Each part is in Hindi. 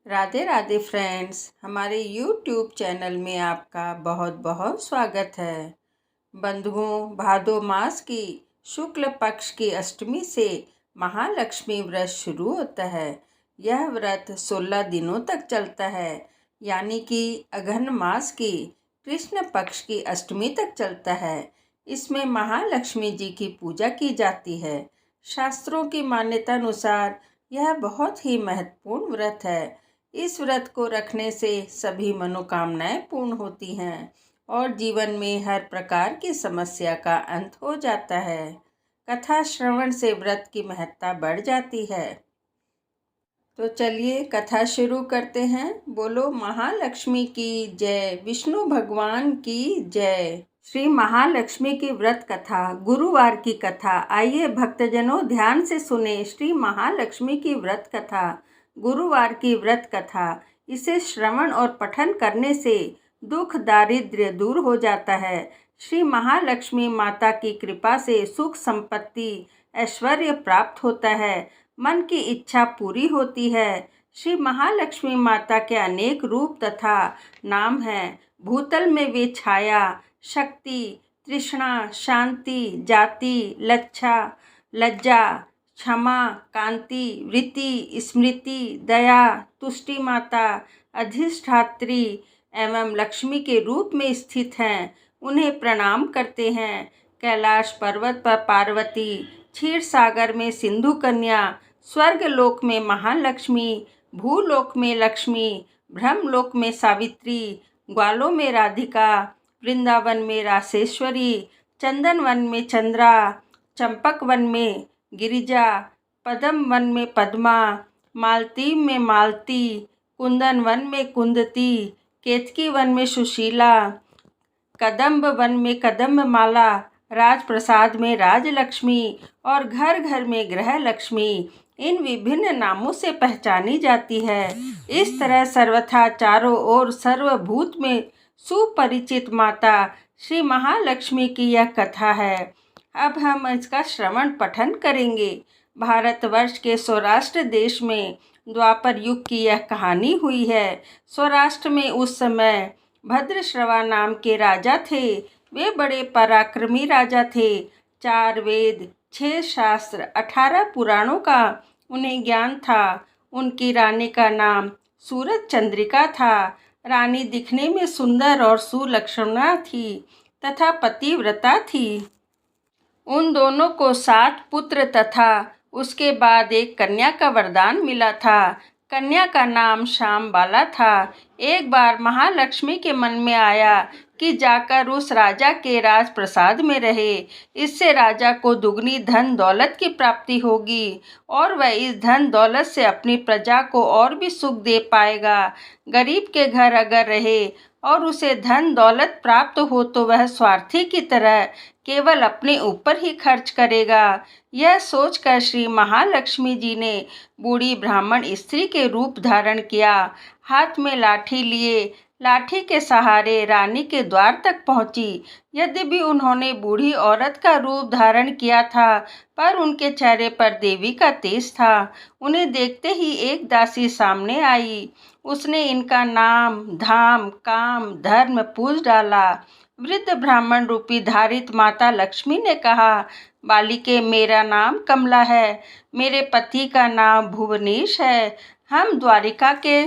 राधे राधे फ्रेंड्स, हमारे YouTube चैनल में आपका बहुत बहुत स्वागत है। बंधुओं, भादो मास की शुक्ल पक्ष की अष्टमी से महालक्ष्मी व्रत शुरू होता है। यह व्रत 16 दिनों तक चलता है, यानी कि अघन मास की कृष्ण पक्ष की अष्टमी तक चलता है। इसमें महालक्ष्मी जी की पूजा की जाती है। शास्त्रों की मान्यता अनुसार यह बहुत ही महत्वपूर्ण व्रत है। इस व्रत को रखने से सभी मनोकामनाएं पूर्ण होती हैं और जीवन में हर प्रकार की समस्या का अंत हो जाता है। कथा श्रवण से व्रत की महत्ता बढ़ जाती है। तो चलिए कथा शुरू करते हैं। बोलो महालक्ष्मी की जय, विष्णु भगवान की जय। श्री महालक्ष्मी की व्रत कथा, गुरुवार की कथा। आइए भक्तजनों, ध्यान से सुने श्री महालक्ष्मी की व्रत कथा, गुरुवार की व्रत कथा। इसे श्रवण और पठन करने से दुख दारिद्र्य दूर हो जाता है। श्री महालक्ष्मी माता की कृपा से सुख संपत्ति ऐश्वर्य प्राप्त होता है, मन की इच्छा पूरी होती है। श्री महालक्ष्मी माता के अनेक रूप तथा नाम हैं। भूतल में वे छाया, शक्ति, तृष्णा, शांति, जाति, लज्जा, क्षमा, कांति, वृत्ति, स्मृति, दया, तुष्टि माता, अधिष्ठात्री एवं लक्ष्मी के रूप में स्थित हैं। उन्हें प्रणाम करते हैं। कैलाश पर्वत पर पार्वती, क्षीर सागर में सिंधु कन्या, स्वर्ग लोक में महालक्ष्मी, भूलोक में लक्ष्मी, ब्रह्मलोक में सावित्री, ग्वालों में राधिका, वृंदावन में रासेश्वरी, चंदन वन में चंद्रा, चंपक वन में गिरिजा, पद्म वन में पद्मा, मालती में मालती, कुंदन वन में कुंदती, केतकी वन में सुशीला, कदम्ब वन में कदम्ब माला, राजप्रसाद में राजलक्ष्मी और घर घर में गृह लक्ष्मी इन विभिन्न नामों से पहचानी जाती है। इस तरह सर्वथा चारों ओर सर्वभूत में सुपरिचित माता श्री महालक्ष्मी की यह कथा है। अब हम इसका श्रवण पठन करेंगे। भारतवर्ष के सौराष्ट्र देश में द्वापर युग की यह कहानी हुई है। सौराष्ट्र में उस समय भद्रश्रवा नाम के राजा थे। वे बड़े पराक्रमी राजा थे। 4 वेद, 6 शास्त्र, 18 पुराणों का उन्हें ज्ञान था। उनकी रानी का नाम सूरज चंद्रिका था। रानी दिखने में सुंदर और सुलक्षणा थी तथा पतिव्रता थी। उन दोनों को 7 पुत्र तथा उसके बाद एक कन्या का वरदान मिला था। कन्या का नाम श्यामबाला था। एक बार महालक्ष्मी के मन में आया कि जाकर उस राजा के राजप्रसाद में रहे। इससे राजा को दुगनी धन दौलत की प्राप्ति होगी और वह इस धन दौलत से अपनी प्रजा को और भी सुख दे पाएगा। गरीब के घर अगर रहे और उसे धन दौलत प्राप्त हो तो वह स्वार्थी की तरह केवल अपने ऊपर ही खर्च करेगा। यह सोचकर श्री महालक्ष्मी जी ने बूढ़ी ब्राह्मण स्त्री के रूप धारण किया। हाथ में लाठी लिए लाठी के सहारे रानी के द्वार तक पहुंची। यद्यपि उन्होंने बूढ़ी औरत का रूप धारण किया था, पर उनके चेहरे पर देवी का तेज था। उन्हें देखते ही एक दासी सामने आई। उसने इनका नाम, धाम, काम, धर्म पूछ डाला। वृद्ध ब्राह्मण रूपी धारित माता लक्ष्मी ने कहा, बालिके, मेरा नाम कमला है। मेरे पति का नाम भुवनेश है। हम द्वारिका के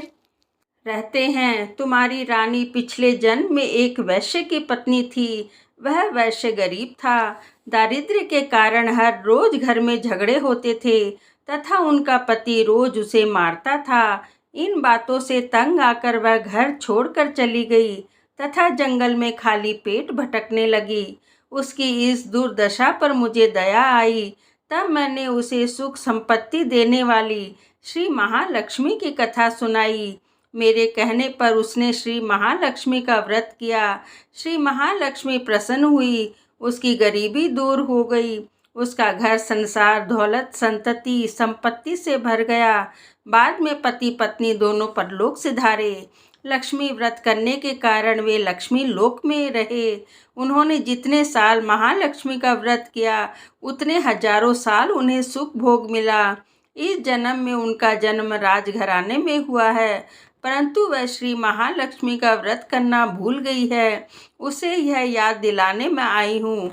रहते हैं। तुम्हारी रानी पिछले जन्म में एक वैश्य की पत्नी थी। वह वैश्य गरीब था। दारिद्र्य के कारण हर रोज घर में झगड़े होते थे तथा उनका पति रोज उसे मारता था। इन बातों से तंग आकर वह घर छोड़कर चली गई तथा जंगल में खाली पेट भटकने लगी। उसकी इस दुर्दशा पर मुझे दया आई। तब मैंने उसे सुख संपत्ति देने वाली श्री महालक्ष्मी की कथा सुनाई। मेरे कहने पर उसने श्री महालक्ष्मी का व्रत किया। श्री महालक्ष्मी प्रसन्न हुई। उसकी गरीबी दूर हो गई। उसका घर संसार दौलत संतति संपत्ति से भर गया। बाद में पति पत्नी दोनों परलोक सिधारे। लक्ष्मी व्रत करने के कारण वे लक्ष्मी लोक में रहे। उन्होंने जितने साल महालक्ष्मी का व्रत किया उतने हजारों साल उन्हें सुख भोग मिला। इस जन्म में उनका जन्म राजघराने में हुआ है, परंतु वह श्री महालक्ष्मी का व्रत करना भूल गई है। उसे यह याद दिलाने में आई हूँ।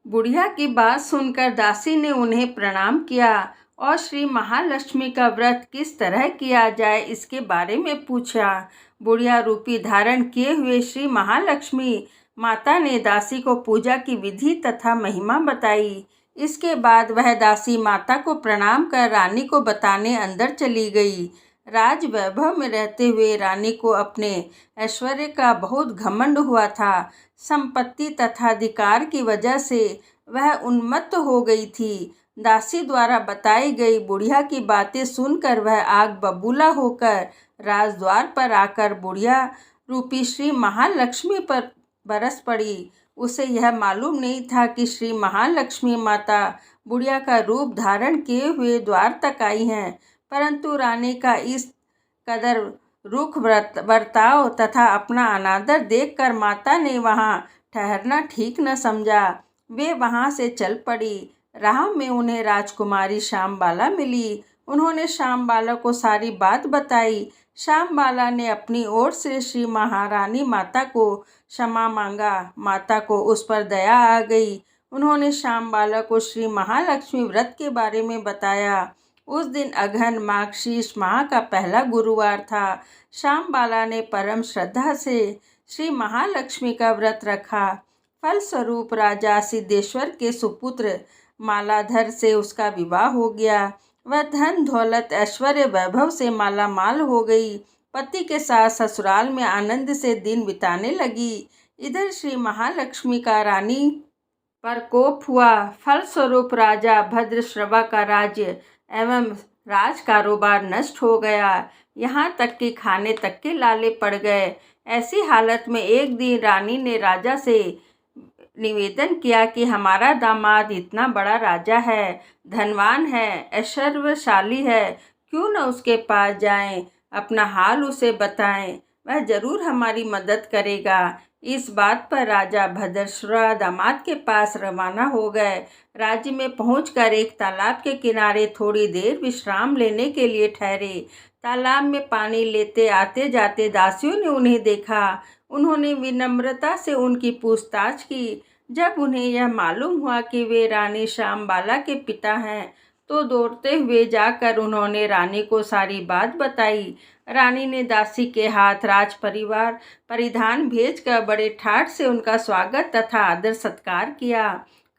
बुढ़िया की बात सुनकर दासी ने उन्हें प्रणाम किया और श्री महालक्ष्मी का व्रत किस तरह किया जाए इसके बारे में पूछा। बुढ़िया रूपी धारण किए हुए श्री महालक्ष्मी माता ने दासी को पूजा की विधि तथा महिमा बताई। इसके बाद वह दासी माता को प्रणाम कर रानी को बताने अंदर चली गई। राज वैभव में रहते हुए रानी को अपने ऐश्वर्य का बहुत घमंड हुआ था। संपत्ति तथा अधिकार की वजह से वह उन्मत्त हो गई थी। दासी द्वारा बताई गई बुढ़िया की बातें सुनकर वह आग बबूला होकर राजद्वार पर आकर बुढ़िया रूपी श्री महालक्ष्मी पर बरस पड़ी। उसे यह मालूम नहीं था कि श्री महालक्ष्मी माता बुढ़िया का रूप धारण किए हुए द्वार तक आई हैं, परंतु रानी का इस कदर रुख बर्ताव तथा अपना अनादर देखकर माता ने वहाँ ठहरना ठीक न समझा। वे वहाँ से चल पड़ी। राह में उन्हें राजकुमारी श्यामबाला मिली। उन्होंने श्यामबाला को सारी बात बताई। श्यामबाला ने अपनी ओर से श्री महारानी माता को क्षमा मांगा। माता को उस पर दया आ गई। उन्होंने श्यामबाला को श्री महालक्ष्मी व्रत के बारे में बताया। उस दिन अघन माघशीर्ष माह का पहला गुरुवार था। श्यामबाला ने परम श्रद्धा से श्री महालक्ष्मी का व्रत रखा। फलस्वरूप राजा सिद्धेश्वर के सुपुत्र मालाधर से उसका विवाह हो गया। वह धन दौलत ऐश्वर्य वैभव से माला माल हो गई। पति के साथ ससुराल में आनंद से दिन बिताने लगी। इधर श्री महालक्ष्मी का रानी पर कोप हुआ। फलस्वरूप राजा भद्रश्रवा का राज्य एवं राज कारोबार नष्ट हो गया। यहाँ तक कि खाने तक के लाले पड़ गए। ऐसी हालत में एक दिन रानी ने राजा से निवेदन किया कि हमारा दामाद इतना बड़ा राजा है, धनवान है, ऐश्वर्यशाली है, क्यों न उसके पास जाएं, अपना हाल उसे बताएं, वह जरूर हमारी मदद करेगा। इस बात पर राजा भद्रश्रवा दामाद के पास रवाना हो गए। राज्य में पहुंचकर एक तालाब के किनारे थोड़ी देर विश्राम लेने के लिए ठहरे। तालाब में पानी लेते आते जाते दासियों ने उन्हें देखा। उन्होंने विनम्रता से उनकी पूछताछ की। जब उन्हें यह मालूम हुआ कि वे रानी श्यामबाला के पिता हैं, तो दौड़ते हुए जाकर उन्होंने रानी को सारी बात बताई। रानी ने दासी के हाथ राज परिवार परिधान भेजकर बड़े ठाठ से उनका स्वागत तथा आदर सत्कार किया,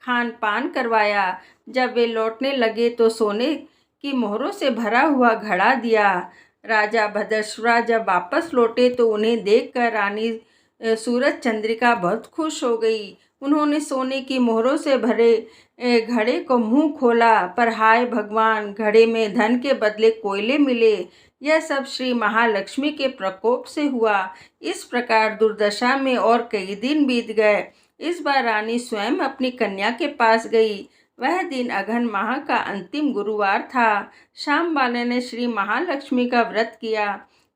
खान पान करवाया। जब वे लौटने लगे तो सोने की मोहरों से भरा हुआ घड़ा दिया। राजा भद्रश्रवा जब वापस लौटे तो उन्हें देखकर रानी सूरज चंद्रिका बहुत खुश हो गई। उन्होंने सोने की मोहरों से भरे घड़े को मुंह खोला, पर हाय भगवान, घड़े में धन के बदले कोयले मिले। यह सब श्री महालक्ष्मी के प्रकोप से हुआ। इस प्रकार दुर्दशा में और कई दिन बीत गए। इस बार रानी स्वयं अपनी कन्या के पास गई। वह दिन अघन माह का अंतिम गुरुवार था। श्यामबाला ने श्री महालक्ष्मी का व्रत किया,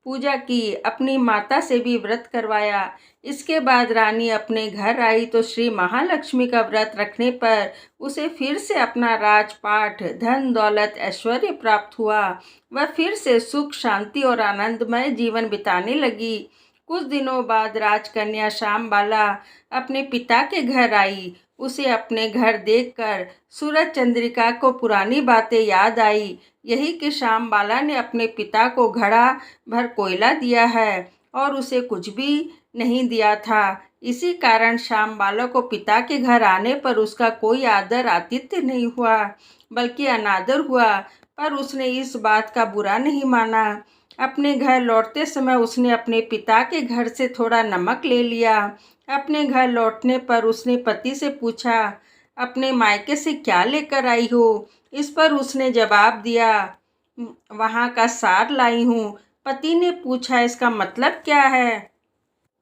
पूजा की, अपनी माता से भी व्रत करवाया। इसके बाद रानी अपने घर आई तो श्री महालक्ष्मी का व्रत रखने पर उसे फिर से अपना राजपाट, धन दौलत, ऐश्वर्य प्राप्त हुआ। वह फिर से सुख, शांति और आनंदमय जीवन बिताने लगी। कुछ दिनों बाद राजकन्या श्यामबाला अपने पिता के घर आई। उसे अपने घर देखकर सूरज चंद्रिका को पुरानी बातें याद आई। यही कि श्यामबाला ने अपने पिता को घड़ा भर कोयला दिया है और उसे कुछ भी नहीं दिया था। इसी कारण श्यामबाला को पिता के घर आने पर उसका कोई आदर आतिथ्य नहीं हुआ, बल्कि अनादर हुआ। पर उसने इस बात का बुरा नहीं माना। अपने घर लौटते समय उसने अपने पिता के घर से थोड़ा नमक ले लिया। अपने घर लौटने पर उसने पति से पूछा, अपने मायके से क्या लेकर आई हो? इस पर उसने जवाब दिया, वहाँ का सार लाई हूँ। पति ने पूछा, इसका मतलब क्या है?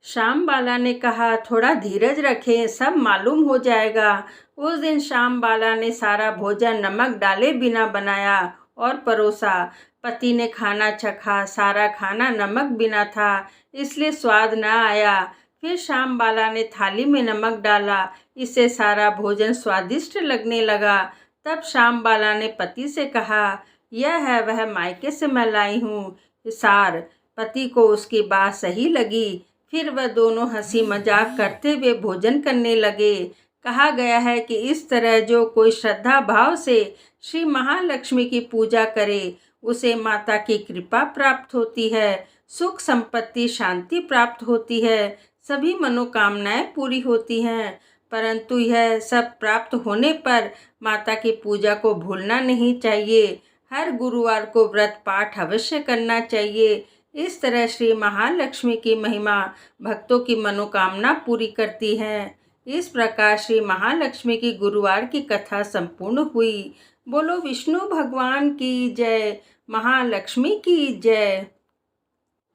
श्यामबाला ने कहा, थोड़ा धीरज रखें, सब मालूम हो जाएगा। उस दिन श्यामबाला ने सारा भोजन नमक डाले बिना बनाया और परोसा। पति ने खाना चखा। सारा खाना नमक बिना था, इसलिए स्वाद न आया। फिर श्यामबाला ने थाली में नमक डाला। इससे सारा भोजन स्वादिष्ट लगने लगा। तब श्यामबाला ने पति से कहा, यह है वह मायके से मैं लाई हूँ सार। पति को उसकी बात सही लगी। फिर वह दोनों हंसी मजाक करते हुए भोजन करने लगे। कहा गया है कि इस तरह जो कोई श्रद्धा भाव से श्री महालक्ष्मी की पूजा करे उसे माता की कृपा प्राप्त होती है, सुख संपत्ति शांति प्राप्त होती है, सभी मनोकामनाएं पूरी होती हैं। परंतु यह सब प्राप्त होने पर माता की पूजा को भूलना नहीं चाहिए। हर गुरुवार को व्रत पाठ अवश्य करना चाहिए। इस तरह श्री महालक्ष्मी की महिमा भक्तों की मनोकामना पूरी करती है। इस प्रकार श्री महालक्ष्मी की गुरुवार की कथा संपूर्ण हुई। बोलो विष्णु भगवान की जय, महालक्ष्मी की जय।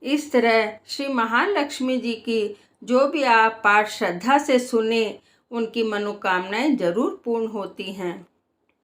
इस तरह श्री महालक्ष्मी जी की जो भी आप पाठ श्रद्धा से सुने उनकी मनोकामनाएं जरूर पूर्ण होती हैं।